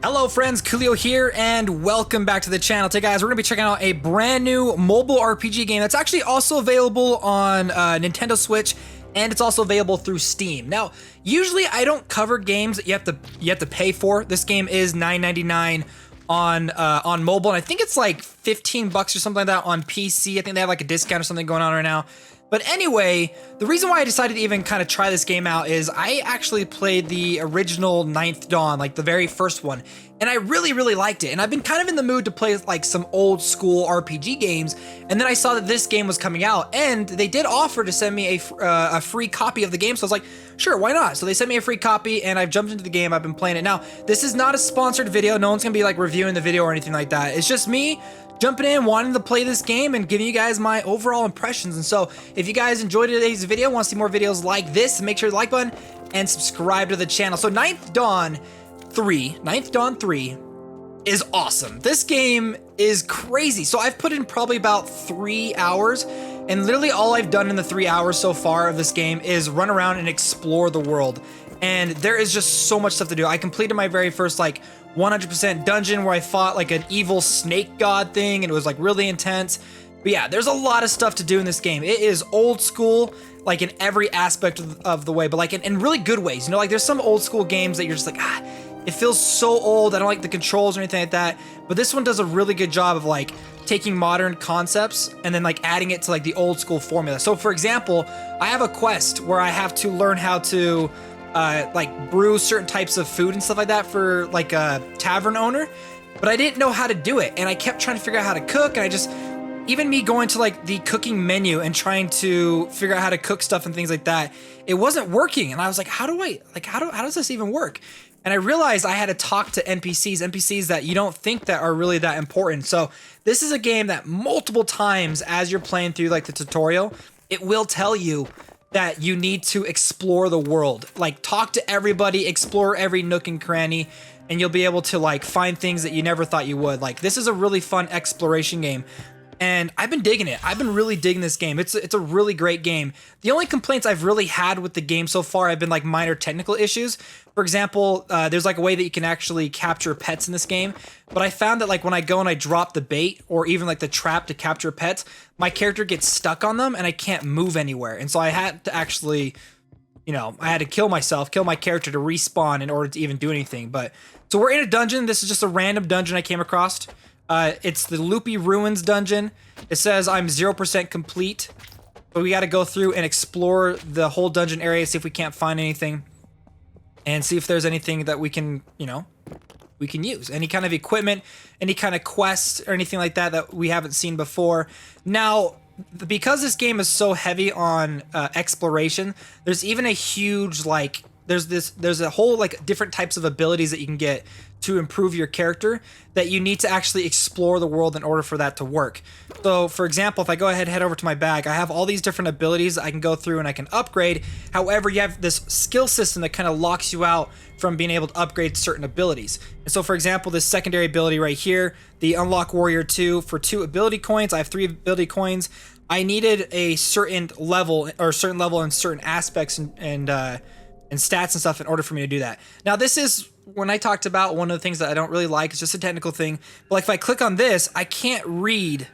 Hello friends, Koolio here, and welcome back to the channel. Today guys, we're going to be checking out a brand new mobile RPG game that's actually also available on Nintendo Switch, and it's also available through Steam. Now, usually I don't cover games that you have to pay for. This game is $9.99 on mobile, and I think it's like 15 bucks or something like that on PC. I think they have like a discount or something going on right now. But anyway, the reason why I decided to even kind of try this game out is I actually played the original Ninth Dawn, like the very first one, and I really liked it. And I've been kind of in the mood to play like some old school RPG games, and then I saw that this game was coming out, and they did offer to send me a free copy of the game, so I was like, sure, why not? So they sent me a free copy, and I've jumped into the game. I've been playing it. Now, this is not a sponsored video. No one's gonna be like reviewing the video or anything like that. It's just me jumping in, wanting to play this game, and giving you guys my overall impressions. And so, if you guys enjoyed today's video, want to see more videos like this, make sure to like button and subscribe to the channel. So Ninth Dawn 3 is awesome. This game is crazy. So I've put in probably about 3 hours, and literally all I've done in the 3 hours so far of this game is run around and explore the world. And there is just so much stuff to do. I completed my very first like 100% dungeon where I fought like an evil snake god thing, and it was like really intense. But yeah, there's a lot of stuff to do in this game. It is old school, like in every aspect of the way, but like in really good ways. You know, like there's some old school games that you're just like, it feels so old. I don't like the controls or anything like that. But this one does a really good job of like taking modern concepts and then like adding it to like the old school formula. So for example, I have a quest where I have to learn how to like brew certain types of food and stuff like that for like a tavern owner, but I didn't know how to do it, and I kept trying to figure out how to cook, and I just, even me going to like the cooking menu and trying to figure out how to cook stuff and things like that, it wasn't working, and I was like, how does this even work? And I realized I had to talk to NPCs that you don't think that are really that important. So this is a game that multiple times as you're playing through like the tutorial, it will tell you that you need to explore the world. Like, talk to everybody, explore every nook and cranny, and you'll be able to like find things that you never thought you would. Like, this is a really fun exploration game, and I've been digging it. I've been really digging this game. It's a really great game. The only complaints I've really had with the game so far have been like minor technical issues. For example, there's like a way that you can actually capture pets in this game, but I found that like when I go and I drop the bait or even like the trap to capture pets, my character gets stuck on them and I can't move anywhere. And so I had to actually, you know, I had to kill my character to respawn in order to even do anything. But so we're in a dungeon. This is just a random dungeon I came across. It's the Loopy Ruins dungeon. It says I'm 0% complete, but we got to go through and explore the whole dungeon area, see if we can't find anything, and see if there's anything that we can, you know, we can use. Any kind of equipment, any kind of quests or anything like that that we haven't seen before. Now, because this game is so heavy on exploration, there's even a huge like, there's a whole like different types of abilities that you can get to improve your character that you need to actually explore the world in order for that to work. So for example, if I go ahead and head over to my bag, I have all these different abilities that I can go through and I can upgrade. However, you have this skill system that kind of locks you out from being able to upgrade certain abilities. And so for example, this secondary ability right here, the Unlock Warrior 2, for 2 ability coins, I have 3 ability coins. I needed a certain level in certain aspects and stats and stuff in order for me to do that. Now this is, when I talked about one of the things that I don't really like, it's just a technical thing, but like if I click on this, I can't read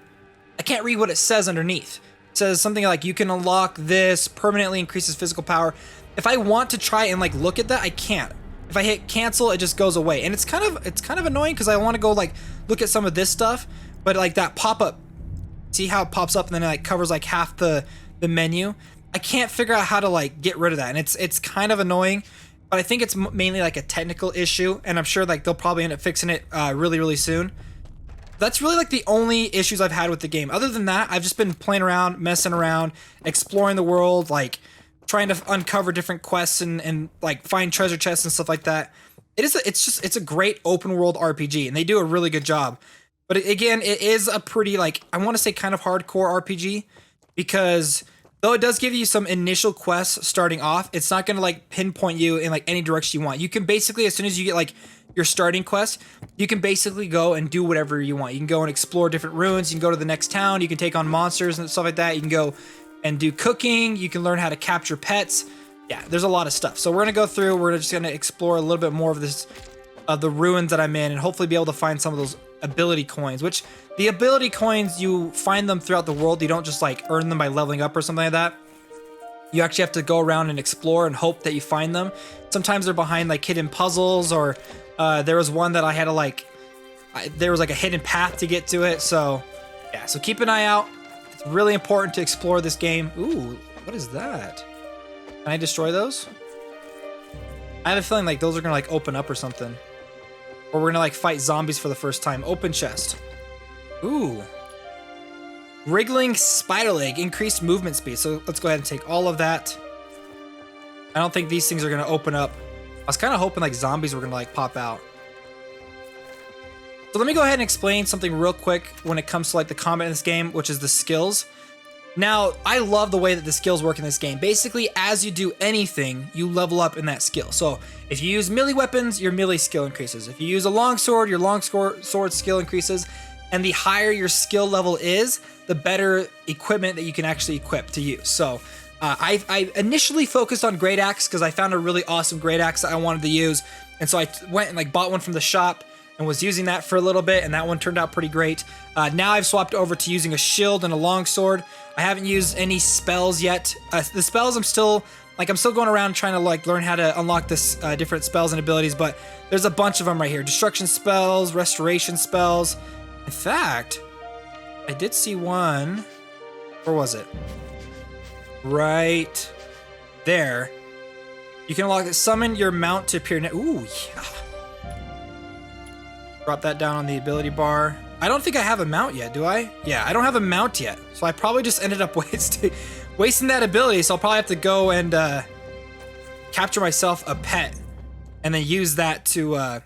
what it says underneath. It says something like, you can unlock this, permanently increases physical power. If I want to try and like look at that, I can't. If I hit cancel, it just goes away. And it's kind of annoying because I want to go like look at some of this stuff, but like that pop-up, see how it pops up and then it like covers like half the menu. I can't figure out how to like get rid of that, and it's kind of annoying, but I think it's mainly like a technical issue, and I'm sure like they'll probably end up fixing it really soon. That's really like the only issues I've had with the game. Other than that, I've just been playing around, messing around, exploring the world, like trying to uncover different quests and like find treasure chests and stuff like that. It's a great open world RPG, and they do a really good job. But again, it is a pretty like, I want to say kind of hardcore RPG, because though it does give you some initial quests starting off, it's not going to like pinpoint you in like any direction you want. You can basically, as soon as you get like your starting quest, you can basically go and do whatever you want. You can go and explore different ruins. You can go to the next town. You can take on monsters and stuff like that. You can go and do cooking. You can learn how to capture pets. Yeah, there's a lot of stuff. So we're going to go through. We're just going to explore a little bit more of this of the ruins that I'm in and hopefully be able to find some of those ability coins, which the ability coins, you find them throughout the world. You don't just like earn them by leveling up or something like that. You actually have to go around and explore and hope that you find them. Sometimes they're behind like hidden puzzles, or there was one that I had to like, there was like a hidden path to get to it. So yeah, so keep an eye out. It's really important to explore this game. Ooh, what is that? Can I destroy those? I have a feeling like those are gonna like open up or something. Or we're gonna like fight zombies for the first time. Open chest. Ooh. Wriggling spider leg, increased movement speed. So let's go ahead and take all of that. I don't think these things are gonna open up. I was kind of hoping like zombies were gonna like pop out. So let me go ahead and explain something real quick when it comes to like the combat in this game, which is the skills. Now, I love the way that the skills work in this game. Basically, as you do anything, you level up in that skill. So if you use melee weapons, your melee skill increases. If you use a longsword, your longsword skill increases. And the higher your skill level is, the better equipment that you can actually equip to use. So I initially focused on Great Axe because I found a really awesome Great Axe that I wanted to use. And so I went and like bought one from the shop and was using that for a little bit, and that one turned out pretty great. Now I've swapped over to using a shield and a longsword. I haven't used any spells yet. The spells I'm still going around trying to like learn how to unlock this different spells and abilities, but there's a bunch of them right here. Destruction spells, restoration spells. In fact, I did see one. Where was it? Right there. You can unlock it. Summon your mount to appear. Ooh, yeah. Drop that down on the ability bar. I don't think I have a mount yet, do I? Yeah, I don't have a mount yet. So I probably just ended up wasting that ability. So I'll probably have to go and capture myself a pet and then use that to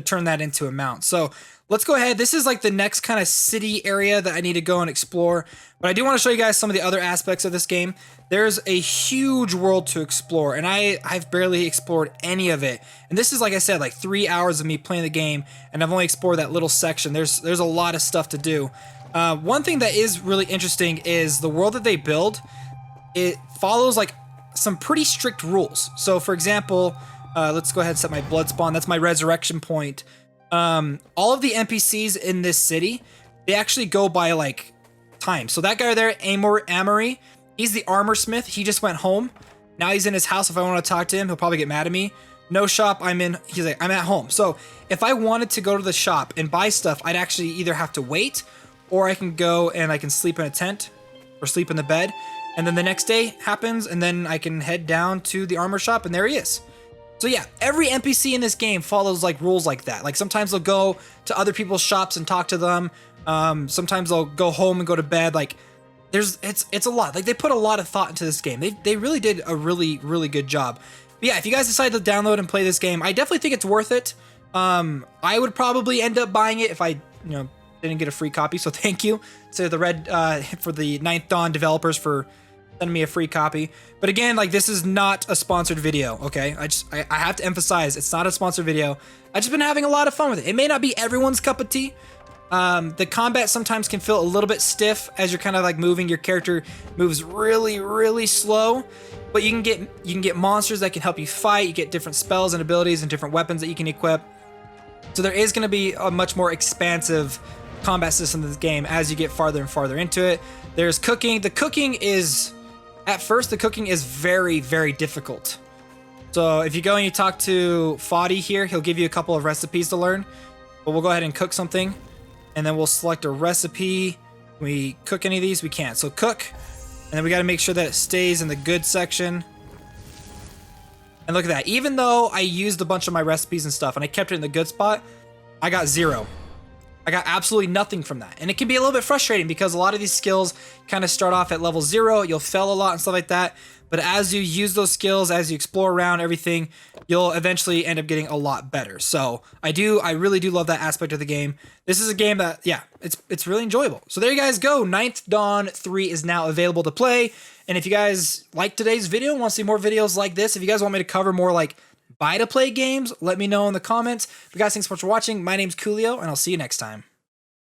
turn that into a mount. So let's go ahead. This is like the next kind of city area that I need to go and explore. But I do want to show you guys some of the other aspects of this game. There's a huge world to explore, and I've barely explored any of it. And this is, like I said, like 3 hours of me playing the game, and I've only explored that little section. There's a lot of stuff to do. One thing that is really interesting is the world that they build. It follows like some pretty strict rules. So for example, let's go ahead and set my blood spawn. That's my resurrection point. All of the NPCs in this city, they actually go by like time. So that guy there, Amory, he's the armor smith. He just went home. Now he's in his house. If I want to talk to him, he'll probably get mad at me. No shop, he's like, I'm at home. So if I wanted to go to the shop and buy stuff, I'd actually either have to wait, or I can go and I can sleep in a tent or sleep in the bed. And then the next day happens, and then I can head down to the armor shop, and there he is. So yeah, every NPC in this game follows like rules like that. Like sometimes they'll go to other people's shops and talk to them. Sometimes they'll go home and go to bed. Like it's a lot. Like they put a lot of thought into this game. They really did a really good job. But yeah, if you guys decide to download and play this game, I definitely think it's worth it. I would probably end up buying it if I didn't get a free copy. So thank you to the for the Ninth Dawn developers for sending me a free copy. But again, like this is not a sponsored video, okay? I have to emphasize it's not a sponsored video. I've just been having a lot of fun with it. It may not be everyone's cup of tea. The combat sometimes can feel a little bit stiff as you're kind of like moving. Your character moves really slow, but you can get monsters that can help you fight. You get different spells and abilities and different weapons that you can equip. So there is going to be a much more expansive combat system in this game as you get farther and farther into it. There's cooking. At first, the cooking is very difficult. So if you go and you talk to Foddy here, he'll give you a couple of recipes to learn. But we'll go ahead and cook something, and then we'll select a recipe. Can we cook any of these? We can't. So cook, and then we got to make sure that it stays in the good section. And look at that. Even though I used a bunch of my recipes and stuff, and I kept it in the good spot, I got 0. I got absolutely nothing from that. And it can be a little bit frustrating because a lot of these skills kind of start off at level 0. You'll fail a lot and stuff like that. But as you use those skills, as you explore around everything, you'll eventually end up getting a lot better. So I really do love that aspect of the game. This is a game that, yeah, it's really enjoyable. So there you guys go. Ninth Dawn 3 is now available to play. And if you guys like today's video and want to see more videos like this, if you guys want me to cover more like buy to play games, let me know in the comments. But guys, thanks so much for watching. My name's Koolio, and I'll see you next time.